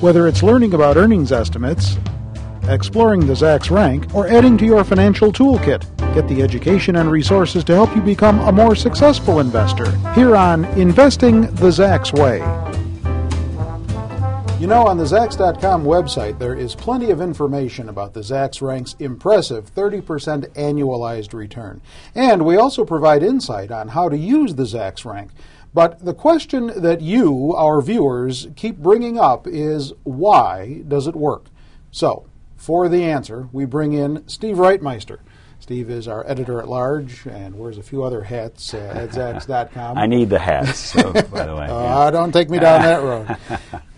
Whether it's learning about earnings estimates, exploring the Zacks rank, or adding to your financial toolkit, get the education and resources to help you become a more successful investor here on Investing the Zacks Way. You know, on the Zacks.com website, there is plenty of information about the Zacks rank's impressive 30% annualized return. And we also provide insight on how to use the Zacks rank. But the question that you, our viewers, keep bringing up is, why does it work? So, for the answer, we bring in Steve Reitmeister. Steve is our editor-at-large and wears a few other hats at Zacks.com. I need the hats, so, by the way. Don't take me down that road.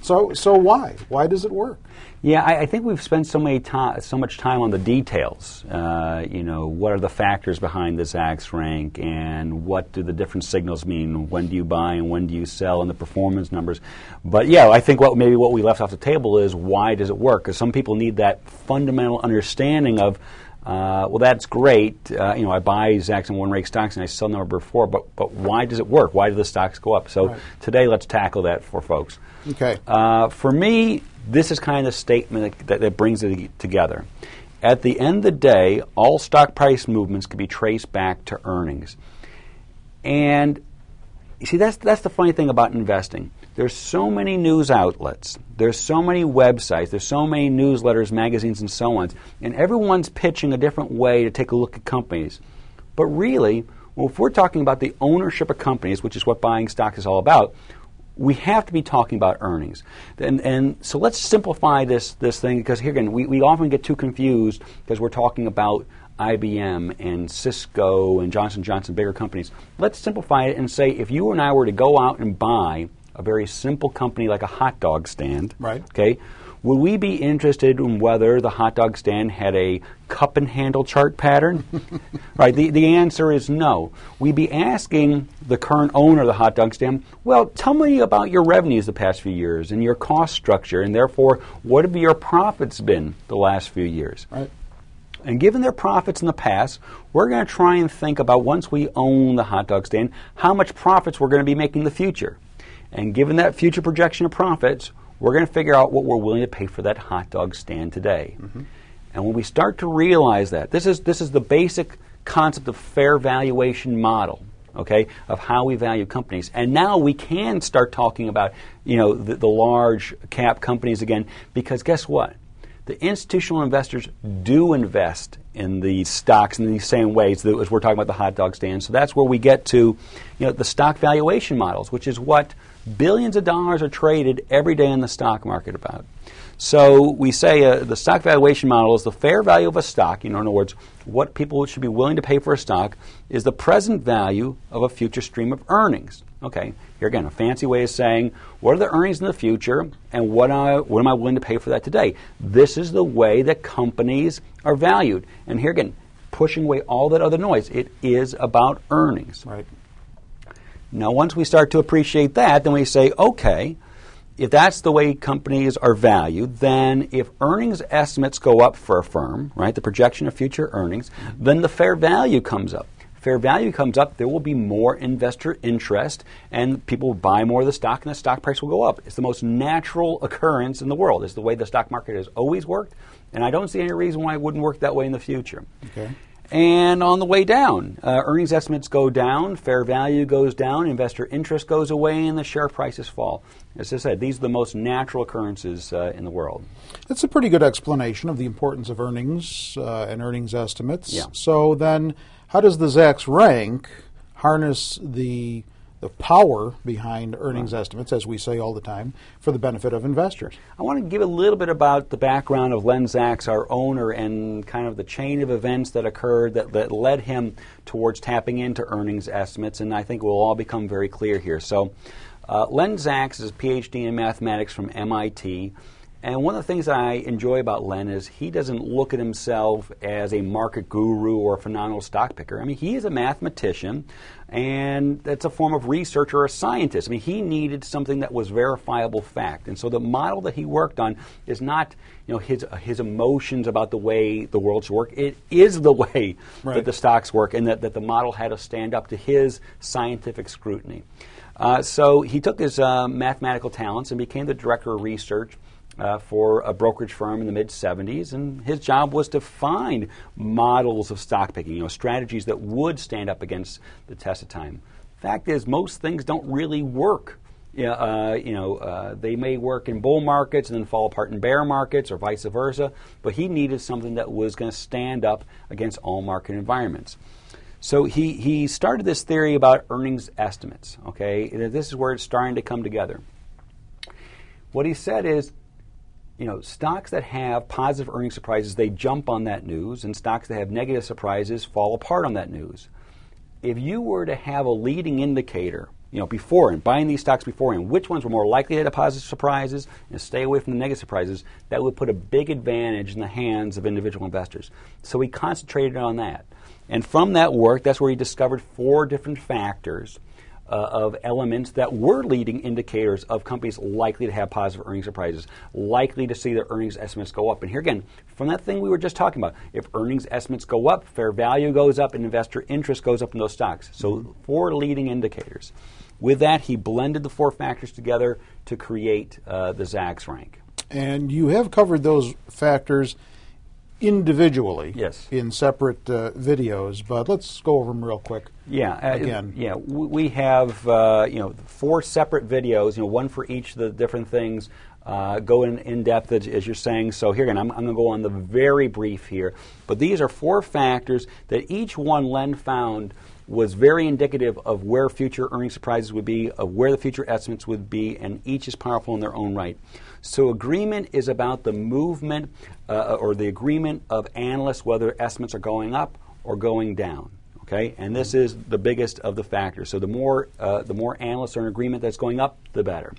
So why? Why does it work? Yeah, I think we've spent so much time on the details. What are the factors behind the Zacks rank, and what do the different signals mean? When do you buy and when do you sell, and the performance numbers? But yeah, I think what we left off the table is, why does it work? Because some people need that fundamental understanding of, well, that's great. I buy Zacks and one rate stocks and I sell number 4, but why does it work? Why do the stocks go up? So today, let's tackle that for folks. Okay. For me, this is kind of the statement that brings it together. At the end of the day, all stock price movements can be traced back to earnings. And you see, that's the funny thing about investing. There's so many news outlets, there's so many websites, there's so many newsletters, magazines, and so on, and everyone's pitching a different way to take a look at companies. But really, if we're talking about the ownership of companies, which is what buying stocks is all about, we have to be talking about earnings. And so let's simplify this thing, because here again, we often get too confused because we're talking about IBM and Cisco and Johnson & Johnson, bigger companies. Let's simplify it and say, if you and I were to go out and buy a very simple company like a hot dog stand, right? Okay, would we be interested in whether the hot dog stand had a cup and handle chart pattern? Right. The answer is no. We'd be asking the current owner of the hot dog stand, well, tell me about your revenues the past few years and your cost structure, and therefore, what have your profits been the last few years? Right. And given their profits in the past, we're going to try and think about, once we own the hot dog stand, how much profits we're going to be making in the future. And given that future projection of profits, we're going to figure out what we're willing to pay for that hot dog stand today. Mm-hmm. And when we start to realize that, this is the basic concept of fair valuation model, okay, of how we value companies. And now we can start talking about, the large cap companies again, because guess what? The institutional investors do invest in these stocks in these same ways as we're talking about the hot dog stand. So that's where we get to, the stock valuation models, which is what billions of dollars are traded every day in the stock market about. So we say the stock valuation model is the fair value of a stock. In other words, what people should be willing to pay for a stock is the present value of a future stream of earnings. Okay, here again, a fancy way of saying, what are the earnings in the future, and what am I willing to pay for that today? This is the way that companies are valued. And here again, pushing away all that other noise, it is about earnings. Right. Now, once we start to appreciate that, then we say, okay, if that's the way companies are valued, then if earnings estimates go up for a firm, right, the projection of future earnings, then the fair value comes up. Fair value comes up, there will be more investor interest, and people will buy more of the stock, and the stock price will go up. It's the most natural occurrence in the world. It's the way the stock market has always worked, and I don't see any reason why it wouldn't work that way in the future. Okay. And on the way down, earnings estimates go down, fair value goes down, investor interest goes away, and the share prices fall. As I said, these are the most natural occurrences in the world. That's a pretty good explanation of the importance of earnings and earnings estimates. Yeah. So then, how does the Zacks rank harness the power behind earnings estimates, as we say all the time, for the benefit of investors? I want to give a little bit about the background of Len Zacks, our owner, and kind of the chain of events that occurred that led him towards tapping into earnings estimates, and I think it will all become very clear here. So Len Zacks is a PhD in mathematics from MIT. And one of the things that I enjoy about Len is he doesn't look at himself as a market guru or a phenomenal stock picker. I mean, he is a mathematician, and that's a form of research or a scientist. I mean, he needed something that was verifiable fact. And so the model that he worked on is not, his emotions about the way the world should work. It is the way that the stocks work, and that the model had to stand up to his scientific scrutiny. So he took his mathematical talents and became the director of research for a brokerage firm in the mid-'70s, and his job was to find models of stock picking, strategies that would stand up against the test of time. Fact is, most things don't really work. They may work in bull markets and then fall apart in bear markets, or vice versa, but he needed something that was going to stand up against all market environments. So he started this theory about earnings estimates. Okay, this is where it's starting to come together. What he said is, stocks that have positive earnings surprises, they jump on that news, and stocks that have negative surprises fall apart on that news. If you were to have a leading indicator, beforehand, buying these stocks beforehand, which ones were more likely to have positive surprises and stay away from the negative surprises, that would put a big advantage in the hands of individual investors. So he concentrated on that. And from that work, that's where he discovered 4 different factors of elements that were leading indicators of companies likely to have positive earnings surprises, likely to see their earnings estimates go up. And here again, from that thing we were just talking about, if earnings estimates go up, fair value goes up, and investor interest goes up in those stocks. So 4 leading indicators. With that, he blended the 4 factors together to create the Zacks rank. And you have covered those factors individually, yes, in separate videos, but let's go over them real quick. Again, we have 4 separate videos, one for each of the different things. Go in depth as you're saying. So here again, I'm going to go on the very brief here, but these are 4 factors that each one Len found was very indicative of where future earnings surprises would be, of where the future estimates would be, and each is powerful in their own right. So agreement is about the movement or the agreement of analysts whether estimates are going up or going down. Okay, and this is the biggest of the factors. So the more analysts are in agreement that's going up, the better.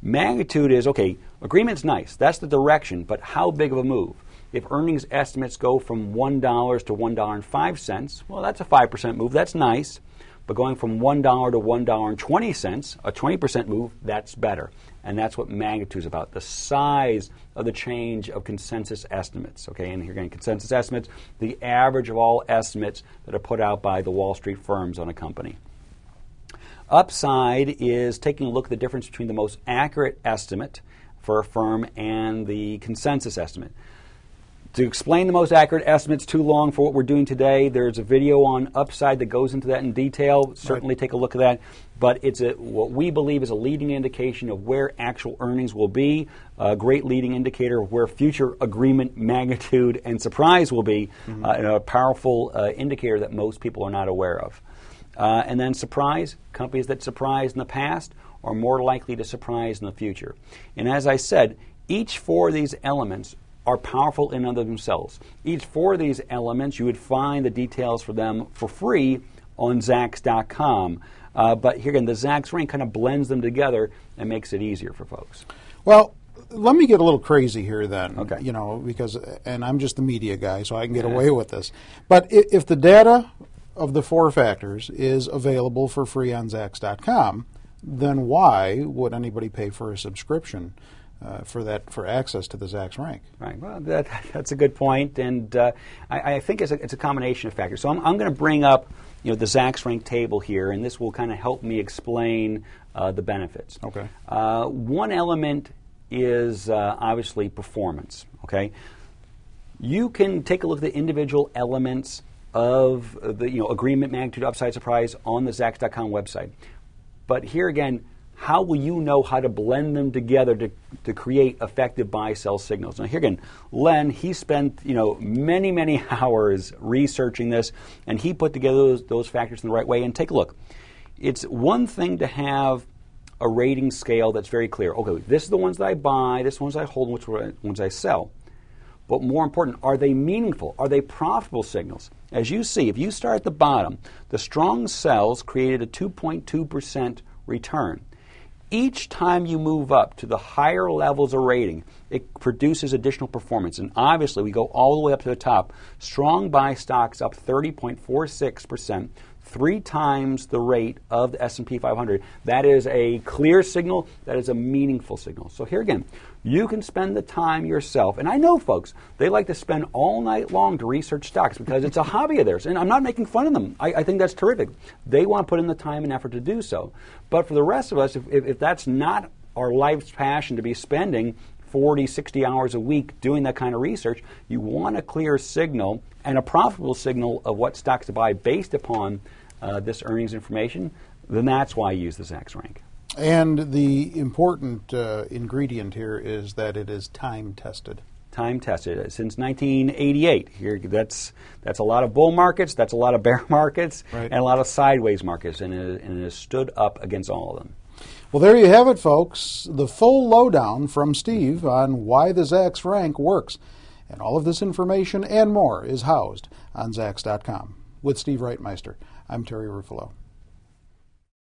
Magnitude is, okay, agreement's nice. That's the direction, but how big of a move? If earnings estimates go from $1 to $1.05, well, that's a 5% move. That's nice. But going from $1 to $1.20, a 20% move, that's better. And that's what magnitude is about, the size of the change of consensus estimates. Okay, and here again, consensus estimates, the average of all estimates that are put out by the Wall Street firms on a company. Upside is taking a look at the difference between the most accurate estimate for a firm and the consensus estimate. To explain the most accurate estimates too long for what we're doing today, there's a video on Upside that goes into that in detail. Certainly take a look at that. But it's what we believe is a leading indication of where actual earnings will be, a great leading indicator of where future agreement, magnitude, and surprise will be, and a powerful indicator that most people are not aware of. And then surprise, companies that surprised in the past are more likely to surprise in the future. And as I said, each 4 of these elements are powerful in and of themselves. Each 4 of these elements, you would find the details for them for free on Zacks.com. But here again, the Zacks rank kind of blends them together and makes it easier for folks. Well, let me get a little crazy here then, okay. Because, and I'm just the media guy, so I can get away with this. But if the data of the 4 factors is available for free on Zacks.com, then why would anybody pay for a subscription for access to the Zacks rank? Right. Well, that's a good point, and I think it's a combination of factors. So I'm going to bring up the Zacks rank table here, and this will kind of help me explain the benefits. Okay. One element is obviously performance. Okay. You can take a look at the individual elements of the agreement, magnitude, upside, surprise on the Zacks.com website, but here again, how will you know how to blend them together to create effective buy-sell signals? Now, here again, Len, he spent many, many hours researching this, and he put together those factors in the right way. And take a look. It's one thing to have a rating scale that's very clear. Okay, this is the ones that I buy, this is the ones I hold, and which ones I sell. But more important, are they meaningful? Are they profitable signals? As you see, if you start at the bottom, the strong sells created a 2.2% return. Each time you move up to the higher levels of rating, it produces additional performance. And obviously, we go all the way up to the top. Strong buy stocks up 30.46%, 3 times the rate of the S&P 500. That is a clear signal. That is a meaningful signal. So here again, you can spend the time yourself. And I know folks, they like to spend all night long to research stocks because it's a hobby of theirs. And I'm not making fun of them. I think that's terrific. They want to put in the time and effort to do so. But for the rest of us, if that's not our life's passion to be spending 40, 60 hours a week doing that kind of research, you want a clear signal and a profitable signal of what stocks to buy based upon this earnings information, then that's why you use the Zacks rank. And the important ingredient here is that it is time-tested. Time-tested since 1988. Here, that's a lot of bull markets, that's a lot of bear markets, right, and a lot of sideways markets, and it has stood up against all of them. Well, there you have it, folks. The full lowdown from Steve on why the Zacks rank works. And all of this information and more is housed on Zacks.com. With Steve Reitmeister, I'm Terry Ruffalo.